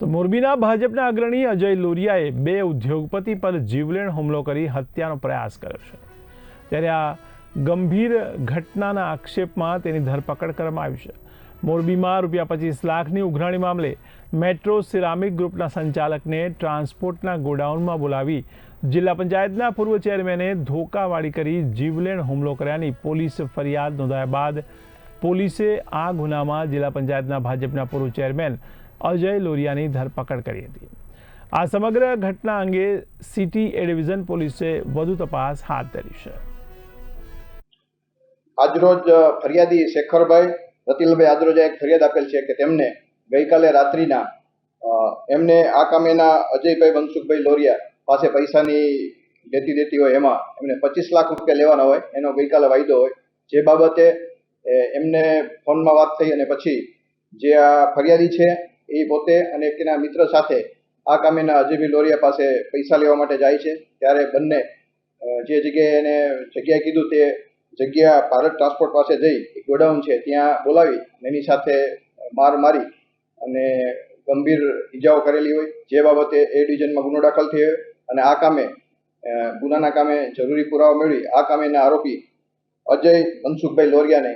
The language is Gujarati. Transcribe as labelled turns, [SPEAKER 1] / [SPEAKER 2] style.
[SPEAKER 1] તો મોરબીના ભાજપના અગ્રણી અજય લોરિયાએ બે ઉદ્યોગપતિ પર જીવલેણ હુમલો કરી હત્યાનો પ્રયાસ કર્યો છે। ત્યારે આ ગંભીર ઘટનાના આક્ષેપમાં તેની ધરપકડ કરવામાં આવી છે। મોરબીમાં ₹25 લાખની ઉઘરાણી મામલે મેટ્રો સિરામિક ગ્રુપના સંચાલકને ટ્રાન્સપોર્ટના ગોડાઉનમાં બોલાવી જિલ્લા પંચાયતના પૂર્વ ચેરમેને ધોકાવાળી કરી જીવલેણ હુમલો કર્યાની પોલીસ ફરિયાદ નોંધાયા બાદ પોલીસે આ ગુનામાં જિલ્લા પંચાયતના ભાજપના પૂર્વ ચેરમેન અજય લોરિયાની ધરપકડ કરી હતી। આ સમગ્ર ઘટના અંગે સિટી એ ડિવિઝન પોલીસે વધુ તપાસ હાથ ધરી છે।
[SPEAKER 2] આજરોજ ફરિયાદી શેખરભાઈ રતિલભાઈ આજરોજ એક ફરિયાદ આપેલ છે કે તેમને ગઈકાલે રાત્રિના એમને આ કામેના અજયભાઈ મનસુખભાઈ લોરિયા પાસે પૈસાની લેતી દેતી હોય એમાં એમને 25 લાખ રૂપિયા લેવાના હોય એનો ગઈકાલે વાયદો હોય જે બાબતે એમને ફોનમાં વાત થઈ અને પછી જે આ ફરિયાદી છે એ પોતે અને તેના મિત્ર સાથે આ કામેના અજયભાઈ લોરિયા પાસે પૈસા લેવા માટે જાય છે। ત્યારે બંને જે જગ્યાએ એને જગ્યાએ કીધું તે જગ્યા ભારત ટ્રાન્સપોર્ટ પાસે જઈ ગોડાઉન છે ત્યાં બોલાવી એની સાથે માર મારી અને ગંભીર ઈજાઓ કરેલી હોય જે બાબતે એ ડિવિઝનમાં ગુનો દાખલ થયો અને આ કામે ગુનાના કામે જરૂરી પુરાવા મેળવી આ કામેના આરોપી અજય મનસુખભાઈ લોરિયાને